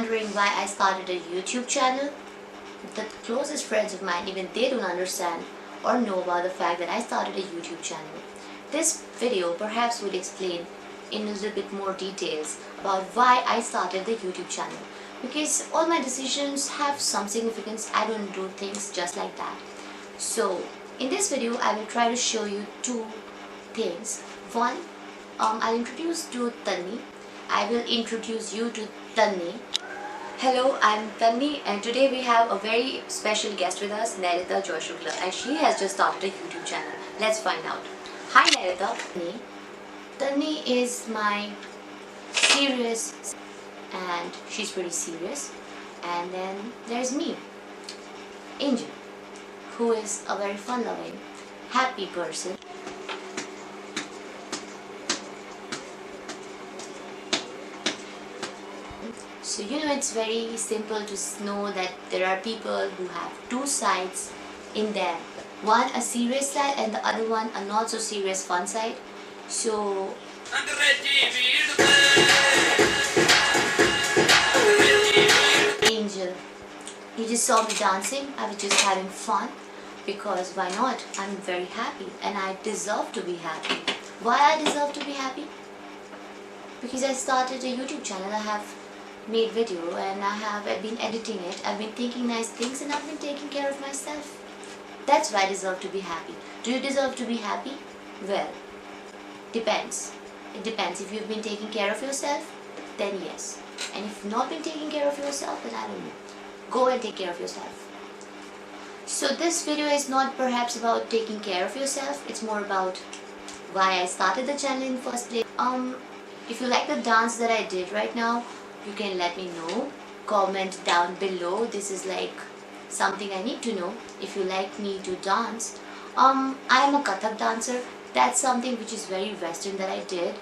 wondering why I started a YouTube channel, the closest friends of mine, even they don't understand or know about the fact that I started a YouTube channel. This video perhaps would explain in a little bit more details about why I started the YouTube channel. Because all my decisions have some significance. I don't do things just like that. So in this video I will try to show you two things. One, I'll introduce to Tanvi. I will introduce you to Tanvi. Hello, I'm Tanvi and today we have a very special guest with us, Nairita Joy Shukla, and she has just started a YouTube channel. Let's find out. Hi Nairita. Tanvi is my serious, and she's pretty serious. And then there's me, Angel, who is a very fun-loving, happy person. So it's very simple to know that there are people who have two sides in them. One a serious side and the other one a not so serious fun side. So Angel, you just saw me dancing. I was just having fun because why not? I'm very happy and I deserve to be happy. Why I deserve to be happy? Because I started a YouTube channel. I have made video and I've been editing it. I've been thinking nice things and I've been taking care of myself. That's why I deserve to be happy. Do you deserve to be happy? Well, depends. It depends. If you've been taking care of yourself, then yes. And if you've not been taking care of yourself, then I don't know. Go and take care of yourself. So this video is not perhaps about taking care of yourself. It's more about why I started the channel in the first place. If you like the dance that I did right now, you can let me know. Comment down below. This is like something I need to know. If you like me to dance, I am a Kathak dancer. That's something which is very Western that I did.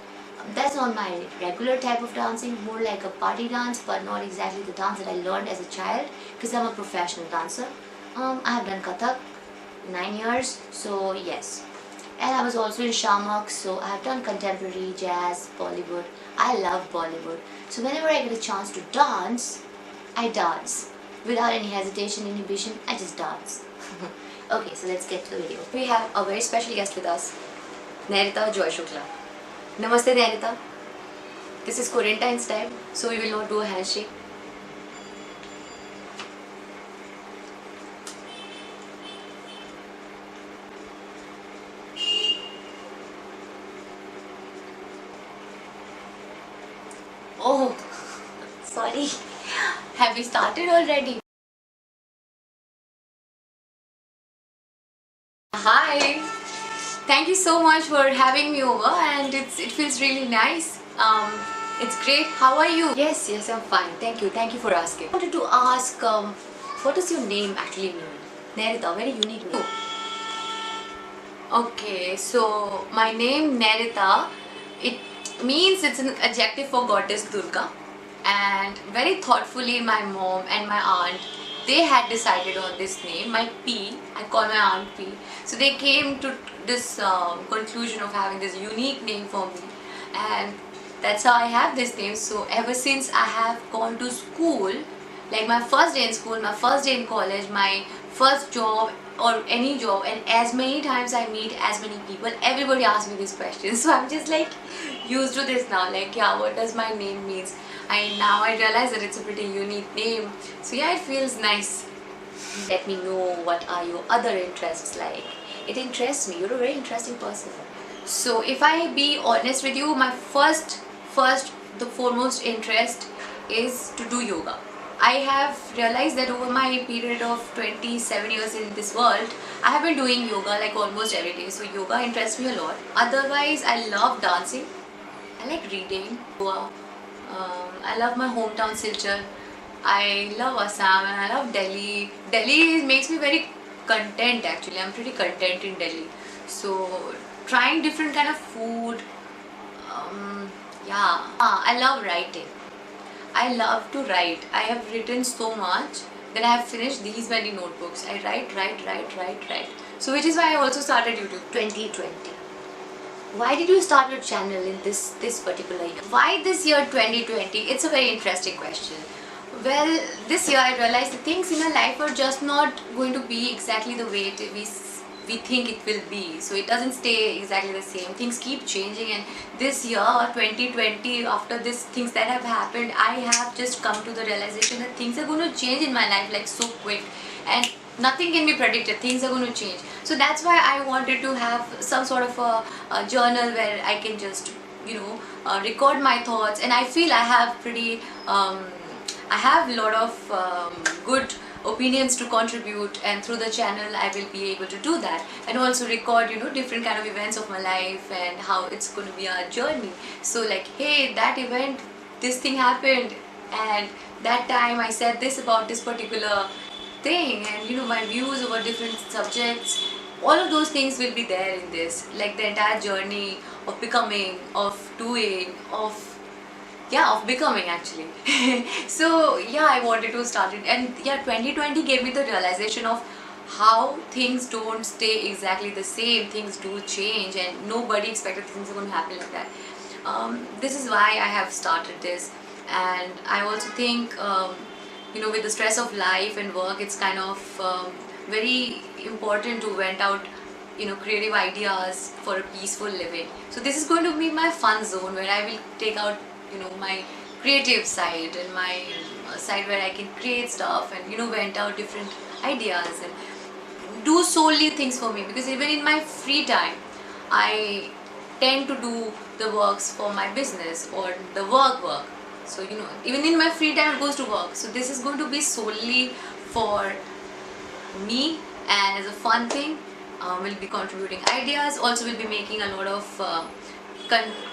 That's not my regular type of dancing, more like a party dance, but not exactly the dance that I learned as a child because I'm a professional dancer. I have done Kathak 9 years, so yes. And I was also in Shamak, so I have done contemporary, jazz, Bollywood. I love Bollywood. So whenever I get a chance to dance, I dance. Without any hesitation, inhibition, I just dance. Okay, so let's get to the video. We have a very special guest with us, Nairita Joy Shukla. Namaste Nairita. This is quarantine time, so we will not do a handshake. Oh, sorry. Have we started already? Hi. Thank you so much for having me over, and it feels really nice. It's great. How are you? Yes, I'm fine. Thank you for asking. I wanted to ask, what does your name actually mean? Nairita, very unique name. Okay, so my name Nairita, it means it's an adjective for goddess Durga, and very thoughtfully my mom and my aunt, they had decided on this name. My P, I call my aunt P, so they came to this conclusion of having this unique name for me, and that's how I have this name. So ever since I have gone to school, like my first day in school, my first day in college, my first job or any job, and as many times I meet as many people, everybody asks me this question. So I'm just like used to this now, like yeah, what does my name means? Now I realize that it's a pretty unique name. So yeah, it feels nice. Let me know what are your other interests like. It interests me. You're a very interesting person. So if I be honest with you, my the foremost interest is to do yoga. I have realized that over my period of 27 years in this world, I have been doing yoga like almost every day. So yoga interests me a lot. Otherwise, I love dancing. I like reading. I love my hometown Silchar. I love Assam and I love Delhi. Delhi makes me very content actually. I'm pretty content in Delhi. So trying different kind of food. Yeah. I love writing. I love to write. I have written so much that I have finished these many notebooks. I write. So which is why I also started YouTube 2020. Why did you start your channel in this particular year? Why this year 2020? It's a very interesting question. Well, this year I realized that things in our life are just not going to be exactly the way we think it will be. So it doesn't stay exactly the same. Things keep changing, and this year 2020, after these things that have happened, I have just come to the realization that things are going to change in my life like so quick, and nothing can be predicted. Things are going to change. So that's why I wanted to have some sort of a journal where I can just record my thoughts, and I feel I have pretty I have a lot of good opinions to contribute, and through the channel I will be able to do that, and also record different kind of events of my life and how it's going to be a journey. So like, hey, that event, this thing happened, and that time I said this about this particular thing, and my views over different subjects, all of those things will be there in this, like the entire journey of becoming, of doing, of becoming actually. So yeah, I wanted to start it, and yeah, 2020 gave me the realization of how things don't stay exactly the same. Things do change, and nobody expected things are going to happen like that. This is why I have started this, and I also think with the stress of life and work, it's kind of very important to vent out creative ideas for a peaceful living. So this is going to be my fun zone, where I will take out my creative side, and my side where I can create stuff and vent out different ideas and do solely things for me. Because even in my free time, I tend to do the works for my business or the work. So even in my free time it goes to work. So this is going to be solely for me, and as a fun thing. Will be contributing ideas, also will be making a lot of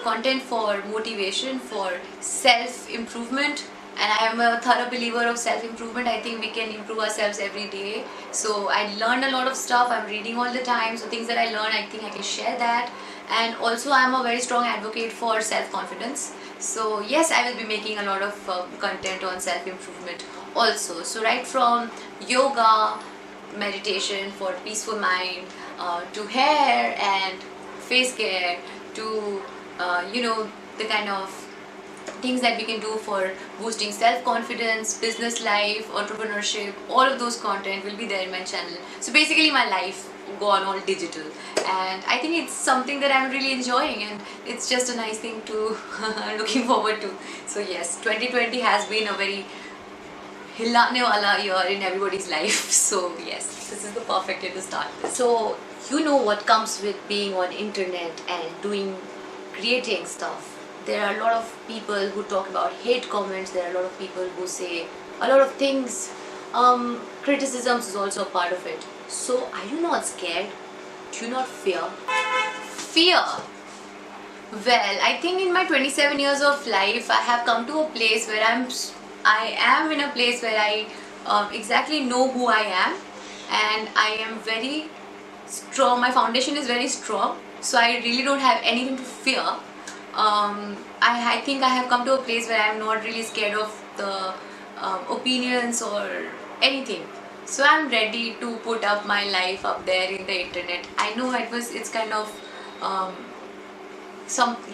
content for motivation, for self-improvement, and I am a thorough believer of self-improvement. I think we can improve ourselves every day. So I learn a lot of stuff, I'm reading all the time, so things that I learn, I think I can share that. And also I'm a very strong advocate for self-confidence. So yes, I will be making a lot of content on self-improvement also. So right from yoga, meditation for peaceful mind, to hair and face care, to the kind of things that we can do for boosting self-confidence, business life, entrepreneurship, all of those content will be there in my channel. So basically my life gone all digital, and I think it's something that I'm really enjoying, and it's just a nice thing to looking forward to. So yes, 2020 has been a very hilane wala year in everybody's life. So yes, this is the perfect way to start this. So what comes with being on internet and creating stuff. There are a lot of people who talk about hate comments. There are a lot of people who say a lot of things. Criticisms is also a part of it. So are you not scared? Do you not fear? Fear. Well, I think in my 27 years of life, I have come to a place where I am in a place where I exactly know who I am, and I am very strong. My foundation is very strong, so I really don't have anything to fear. I think I have come to a place where I am not really scared of the opinions or anything. So I'm ready to put up my life up there in the internet. I know it's kind of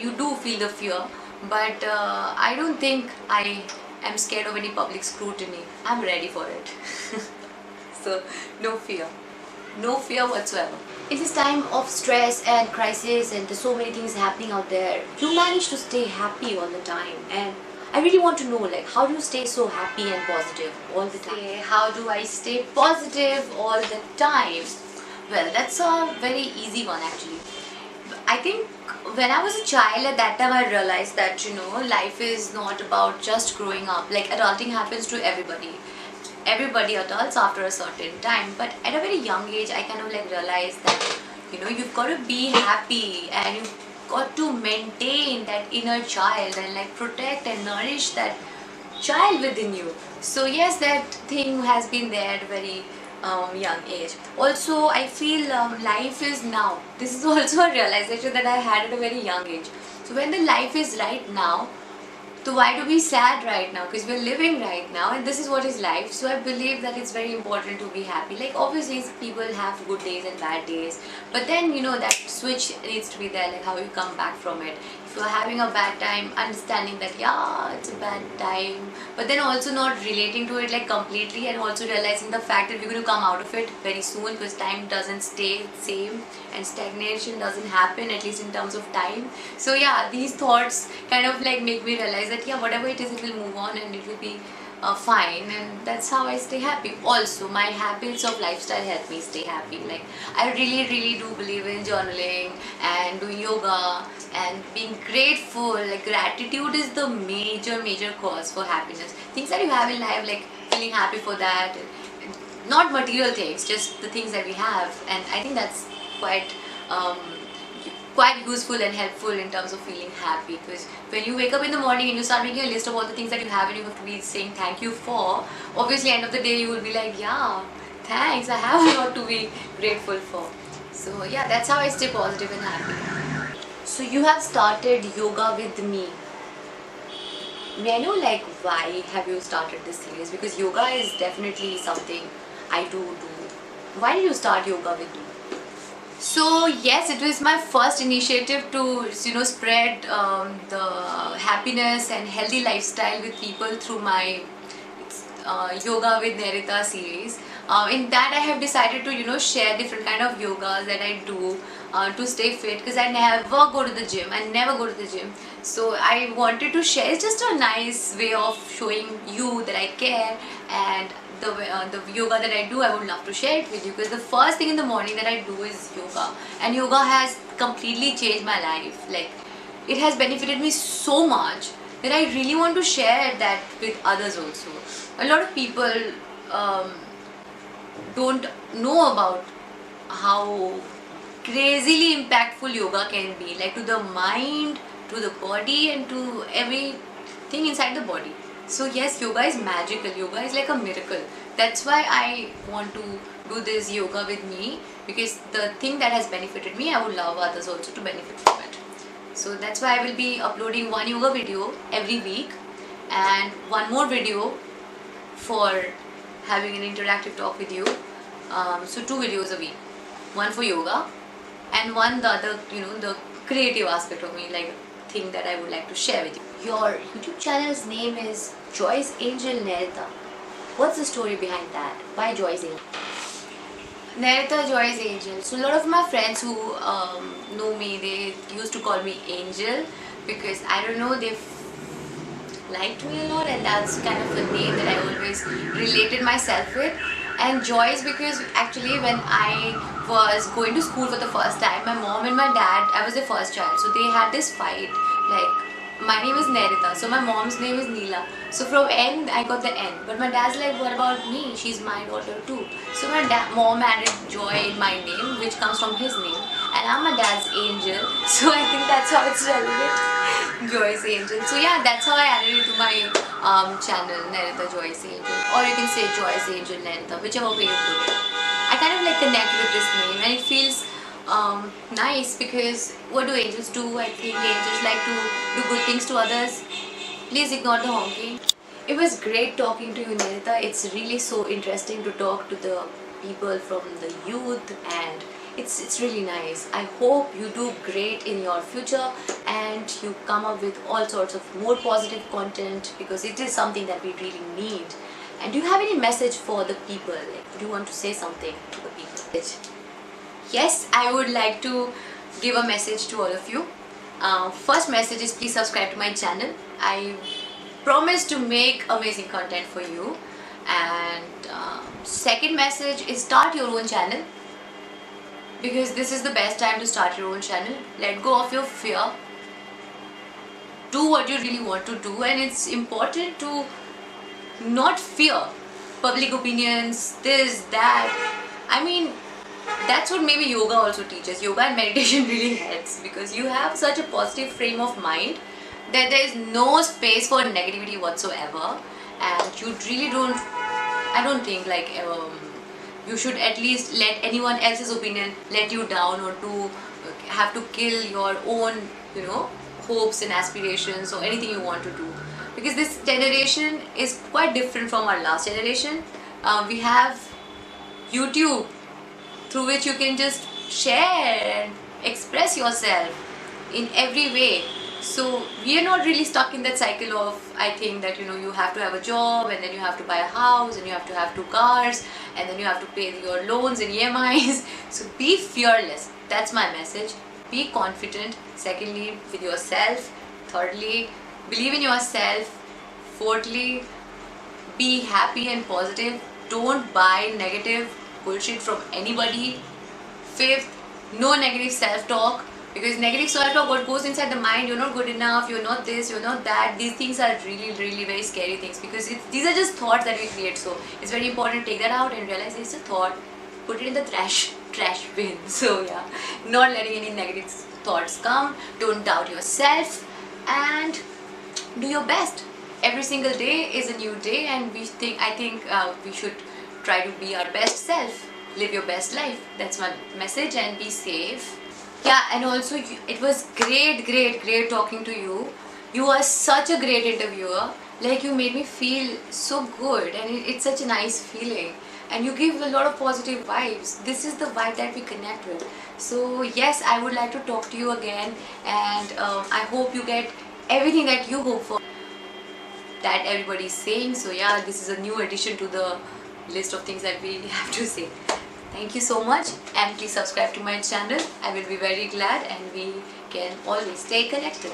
you do feel the fear, but I don't think I am scared of any public scrutiny. I'm ready for it. So no fear whatsoever. In this time of stress and crisis, and there's so many things happening out there, you manage to stay happy all the time, and I really want to know, like, how do you stay so happy and positive all the time? How do I stay positive all the time? Well, that's a very easy one actually. I think when I was a child, at that time I realized that life is not about just growing up. Like, adulting happens to everybody adults after a certain time, but at a very young age I kind of realized that you've got to be happy, and you've got to maintain that inner child, and protect and nourish that child within you. So yes, that thing has been there at a very young age. Also, I feel life is now. This is also a realization that I had at a very young age. So when the life is right now, so why do we sad right now? Because we're living right now, and this is what is life. So I believe that it's very important to be happy. Like, obviously people have good days and bad days, but then that switch needs to be there, like how you come back from it. if you're having a bad time, understanding that yeah, it's a bad time, but then also not relating to it like completely, and also realizing the fact that we're going to come out of it very soon, because time doesn't stay same and stagnation doesn't happen, at least in terms of time. So yeah, these thoughts kind of like make me realize that yeah, whatever it is, it will move on and it will be fine, and that's how I stay happy. Also, my habits of lifestyle help me stay happy. Like, I really do believe in journaling and doing yoga and being grateful. Like, gratitude is the major cause for happiness. Things that you have in life, like feeling happy for that, not material things, just the things that we have. And I think that's quite quite useful and helpful in terms of feeling happy, because when you wake up in the morning and you start making a list of all the things that you have and you have to be saying thank you for, obviously end of the day you will be like, yeah, thanks, I have a lot to be grateful for. So yeah, that's how I stay positive and happy. So you have started yoga with me. May I know, like, why have you started this series? Because yoga is definitely something I do. Why did you start yoga with me? So yes, it was my first initiative to spread the happiness and healthy lifestyle with people through my Yoga with Nerita series. In that I have decided to share different kind of yogas that I do to stay fit, because I never go to the gym. So I wanted to share. It's just a nice way of showing you that I care, and the yoga that I do, I would love to share it with you, because the first thing in the morning that I do is yoga, and yoga has completely changed my life. Like, it has benefited me so much that I really want to share that with others also. A lot of people don't know about how crazily impactful yoga can be, like to the mind, to the body, and to everything inside the body. So yes, yoga is magical. Yoga is like a miracle. That's why I want to do this yoga with me, because the thing that has benefited me, I would love others also to benefit from it. So that's why I will be uploading one yoga video every week and one more video for having an interactive talk with you. So 2 videos a week, one for yoga and one the other, the creative aspect of me, like thing that I would like to share with you. Your YouTube channel's name is Joyce Angel Nerita. What's the story behind that? Why Joyce Angel? Nerita Joyce Angel. So a lot of my friends who know me, they used to call me Angel, because I don't know, they liked me a lot, and that's kind of the name that I always related myself with. And Joyce, because actually when I was going to school for the first time, my mom and my dad, I was the first child, so they had this fight. Like, my name is Nerita, so my mom's name is Neela. So from N, I got the N. But my dad's like, what about me? She's my daughter too. So my mom added Joy in my name, which comes from his name. And I'm my dad's Angel. So I think that's how it's relevant. Joyce Angel. So yeah, that's how I added it to my channel, Nerita Joyce Angel. Or you can say Joyce Angel Nerita, whichever way you put it. I kind of like connect with this name, and it feels nice, because what do angels do? I think angels like to do good things to others. Please ignore the honking. It was great talking to you, Nerita. It's really so interesting to talk to the people from the youth, and it's really nice. I hope you do great in your future and you come up with all sorts of more positive content, because it is something that we really need. And do you have any message for the people? Like, do you want to say something to the people? Yes, I would like to give a message to all of you. First message is, please subscribe to my channel. I promise to make amazing content for you. And second message is, start your own channel, because this is the best time to start your own channel. Let go of your fear. Do what you really want to do, and it's important to not fear public opinions, this, that. I mean, that's what maybe yoga also teaches. Yoga and meditation really helps, because you have such a positive frame of mind that there is no space for negativity whatsoever, and you really don't, I don't think like you should at least let anyone else's opinion let you down, or to have to kill your own hopes and aspirations or anything you want to do. Because this generation is quite different from our last generation. We have YouTube, through which you can just share and express yourself in every way. So we are not really stuck in that cycle of, I think that you have to have a job, and then you have to buy a house, and you have 2 cars, and then you have to pay your loans and EMIs. So be fearless. That's my message. Be confident. Secondly, with yourself. Thirdly, believe in yourself. Fourthly, be happy and positive. Don't buy negative bullshit from anybody. Fifth, no negative self-talk, because negative self-talk, what goes inside the mind, you're not good enough, you're not this, you're not that. These things are really, really very scary things, because these are just thoughts that we create. So it's very important to take that out and realize it's a thought, put it in the trash bin. So yeah, not letting any negative thoughts come. Don't doubt yourself, and do your best. Every single day is a new day, and I think we should try to be our best self. Live your best life. That's my message, and be safe. Yeah, and also it was great talking to you. You are such a great interviewer. Like, you made me feel so good, and it's such a nice feeling. And you give a lot of positive vibes. This is the vibe that we connect with. So yes, I would like to talk to you again, and I hope you get everything that you hope for, that everybody's saying. So yeah, this is a new addition to the list of things that we have to say. Thank you so much, and please subscribe to my channel. I will be very glad, and we can always stay connected.